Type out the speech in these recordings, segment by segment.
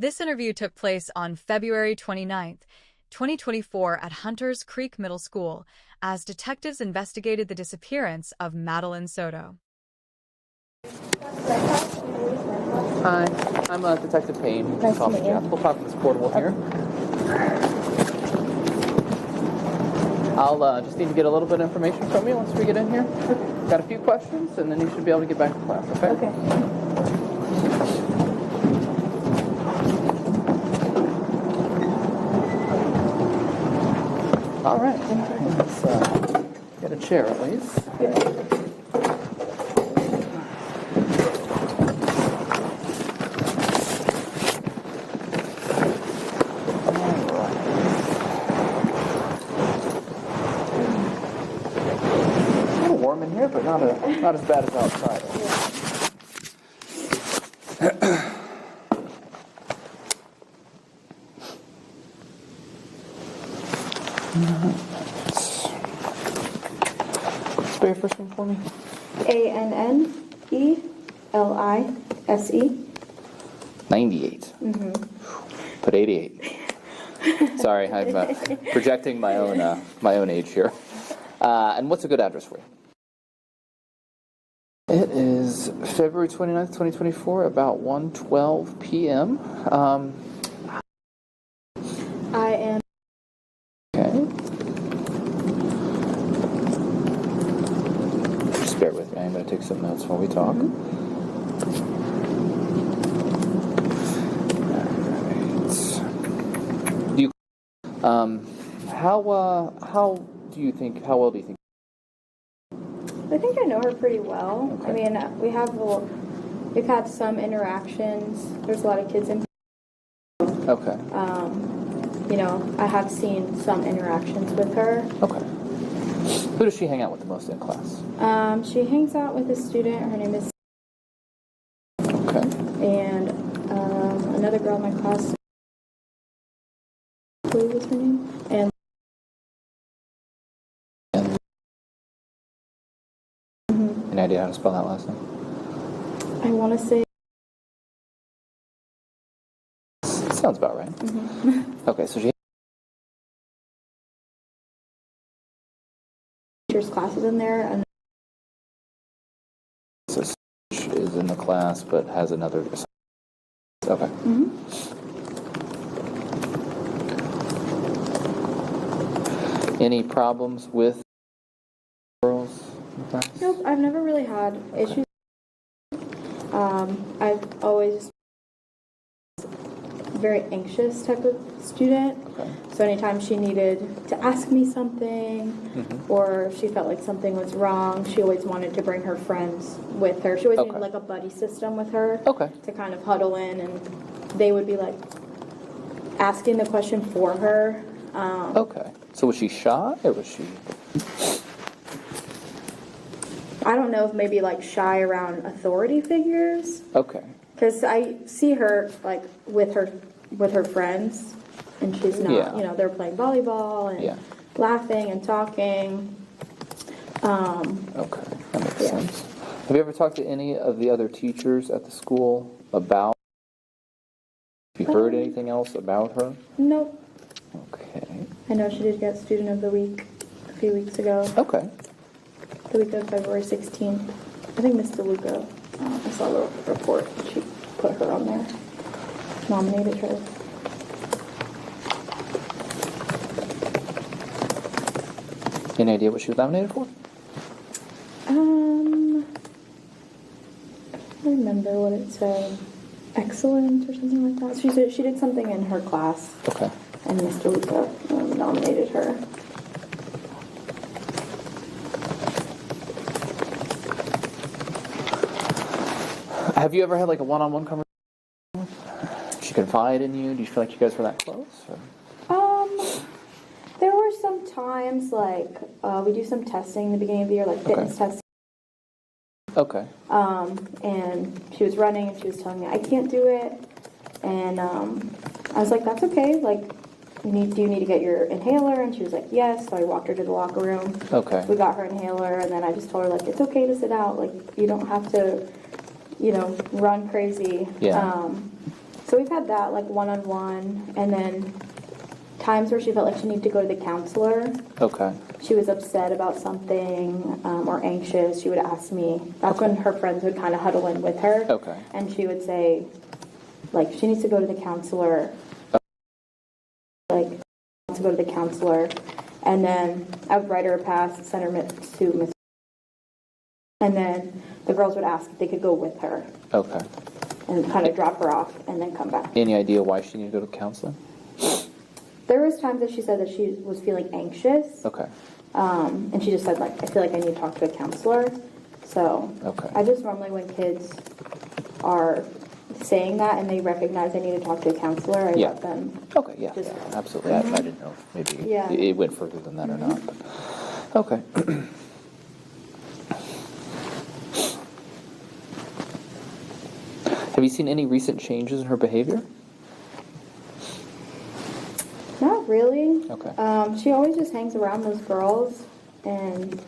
This interview took place on February 29th, 2024 at Hunters Creek Middle School as detectives investigated the disappearance of Madeline Soto. Hi, I'm Detective Payne. Nice to meet you. We'll talk to this portable here. I'll just need to get a little bit of information from you once we get in here. Okay. Got a few questions, and then you should be able to get back to class, okay? Okay. All right. Let's get a chair at least. Warm in here, but not as bad as outside. Spell your first name for me. Annelise. 98. Put 88. Sorry, I'm projecting my own age here. And what's a good address for you? It is February 29th, 2024, about 1:12 p.m. I am. Okay. Just bear with me. I'm going to take some notes while we talk. All right. How well do you think? I think I know her pretty well. Okay. I mean, we've had some interactions. There's a lot of kids in. Okay. I have seen some interactions with her. Okay. Who does she hang out with the most in class? She hangs out with a student. Her name is. Okay. And another girl in my class. Who was her name? And. Any idea how to spell that last name? I want to say. Sounds about right. Okay, so she Teachers' classes in there, and is in the class but has another. Okay. Any problems with girls in class? nope, I've never really had issues. I've always very anxious type of student. Okay. So anytime she needed to ask me something, or if she felt like something was wrong, she always wanted to bring her friends with her. She always Okay. needed like a buddy system with her Okay. to kind of huddle in, and they would be like asking the question for her. Okay. So was she shy or was she? I don't know if maybe like shy around authority figures. Okay. Because I see her like with her friends, and she's not. Yeah. They're playing volleyball and laughing and talking. Okay, that makes sense. Have you ever talked to any of the other teachers at the school about? Have you heard anything else about her? Nope. Okay. I know she did get Student of the Week a few weeks ago. Okay. The week of February 16th. I think Miss DeLuca. I saw a little report. She put her on there. Nominated her. Any idea what she was nominated for? I don't remember what it said. Excellent or something like that. She did something in her class. Okay. And Miss DeLuca nominated her. Have you ever had like a one-on-one conversation? Did she confide in you? Do you feel like you guys were that close? Or? There were some times like we do some testing in the beginning of the year, like fitness testing. Okay. And she was running and she was telling me I can't do it, and I was like, that's okay. Like, do you need to get your inhaler? And she was like, yes. So I walked her to the locker room. Okay. We got her inhaler, and then I just told her, like, it's okay to sit out. Like, you don't have to, run crazy. Yeah. So we've had that, like, one-on-one, and then times where she felt like she needed to go to the counselor. Okay. She was upset about something or anxious. She would ask me. That's when her friends would kind of huddle in with her. Okay. And she would say, like, she needs to go to the counselor. Like, to go to the counselor. And then I would write her a pass, send her to Miss. And then the girls would ask if they could go with her. Okay. And kind of drop her off and then come back. Any idea why she needed to go to counseling? There was times that she said that she was feeling anxious. Okay. And she just said, like, I feel like I need to talk to a counselor. So Okay. I just normally, when kids are saying that and they recognize they need to talk to a counselor, I Yeah. let them. Okay, yeah, Just- yeah, absolutely. I didn't know if maybe Yeah. it went further than that or not. But, okay. Have you seen any recent changes in her behavior? Not really. Okay. She always just hangs around those girls, and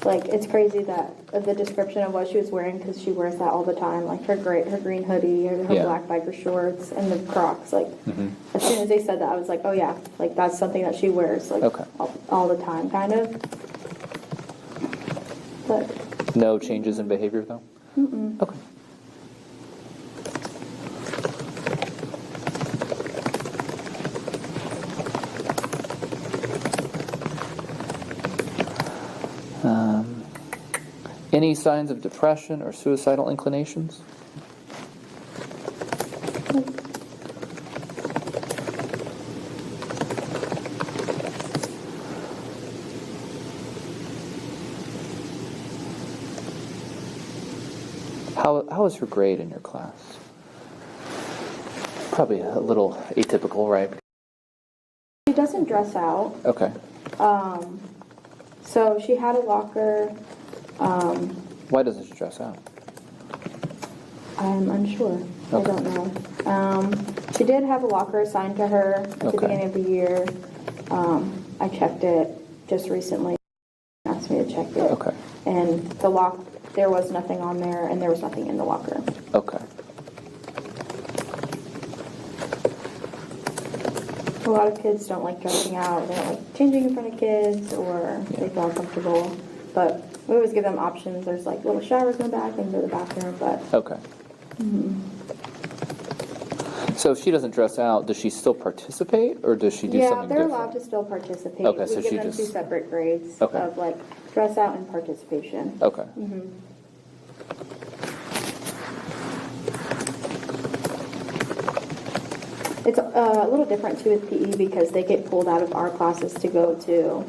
like it's crazy that the description of what she was wearing, because she wears that all the time, like her green hoodie, her Yeah. black biker shorts, and the Crocs. Like Mm-hmm. as soon as they said that, I was like, oh yeah, like that's something that she wears like Okay. all the time, kind of. But No changes in behavior, though? mm-mm. Okay. Any signs of depression or suicidal inclinations? How is her grade in your class? Probably a little atypical, right? She doesn't dress out. Okay. So she had a locker. Why doesn't she dress out? I'm unsure. I Okay. don't know. She did have a locker assigned to her at the Okay. beginning of the year. I checked it just recently. Asked me to check it. Okay. And there was nothing on there, and there was nothing in the locker. Okay. A lot of kids don't like dressing out. They don't like changing in front of kids, or they feel uncomfortable. But we always give them options. There's like little showers in the back. They can go to the bathroom, but Okay. So if she doesn't dress out, does she still participate, or does she do yeah, something they're different? allowed to still participate. Okay, we so give she them just- two separate grades Okay. of like dress out and participation. Okay. It's a little different too with PE because they get pulled out of our classes to go to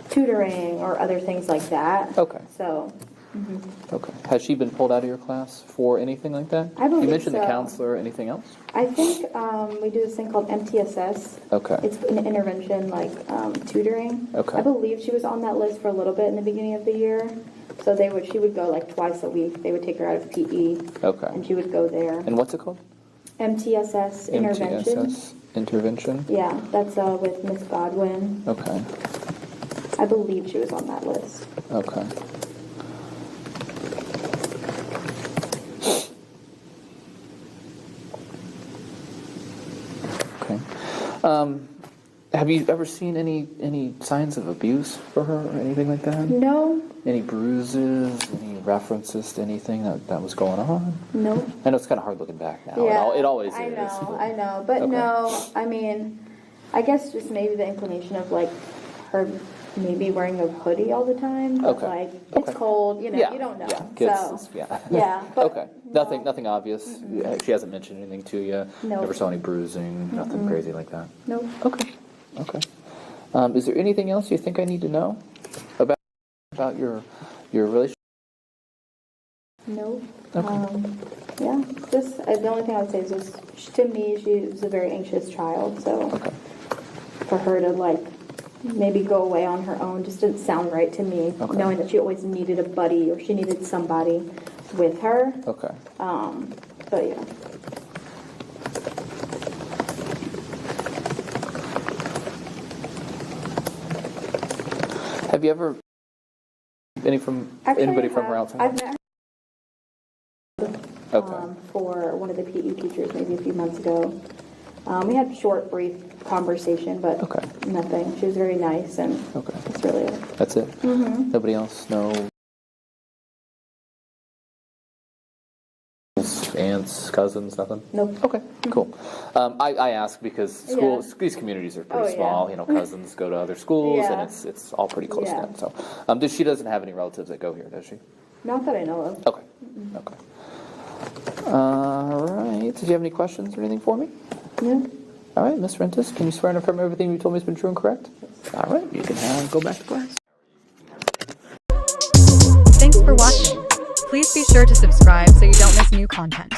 tutoring or other things like that. Okay. So Okay. Has she been pulled out of your class for anything like that? I believe You mentioned the so. counselor. Anything else? I think we do this thing called MTSS. Okay. It's an intervention like tutoring. Okay. I believe she was on that list for a little bit in the beginning of the year. So she would go like twice a week. They would take her out of PE. Okay. And she would go there. And what's it called? MTSS intervention. MTSS intervention. Yeah, that's with Miss Godwin. Okay. I believe she was on that list. Okay. Okay. Have you ever seen any signs of abuse for her or anything like that? No, Any bruises? Any references to anything that was going on? no. I know it's kind of hard looking back now. Yeah, It always I is. know. But Okay. no, I mean, I guess just maybe the inclination of like her maybe wearing a hoodie all the time. But Okay. like Okay. it's cold, you know, Yeah. you don't know. Yeah. Kids. So Yeah. yeah. But Okay. no. Nothing obvious. She hasn't mentioned anything to you. Nope. Never saw any bruising. Nothing crazy like that. Nope. Okay. Okay. Is there anything else you think I need to know about your relationship? Nope. Okay. Yeah. Just the only thing I would say is just to me, she was a very anxious child. So Okay. for her to like maybe go away on her own just didn't sound right to me. Okay. Knowing that she always needed a buddy or she needed somebody with her. Okay. But yeah. Have you ever Actually, anybody I from her have. outside? I've met her Okay. for or one of the PE teachers maybe a few months ago. We had a short, brief conversation, but Okay. nothing. She was very nice, and Okay. that's really it. That's it? Nobody else? No aunts, cousins, nothing? Nope. Okay, cool. I ask because these communities are pretty small. You know, cousins go to other schools, and it's all pretty close knit. So, she doesn't have any relatives that go here, does she? Not that I know of. Okay. Okay. All right. Did you have any questions or anything for me? No. All right, Ms. Rentis, can you swear and affirm everything you told me has been true and correct? All right, you can go back to class. Thanks for watching. Please be sure to subscribe so you don't miss new content.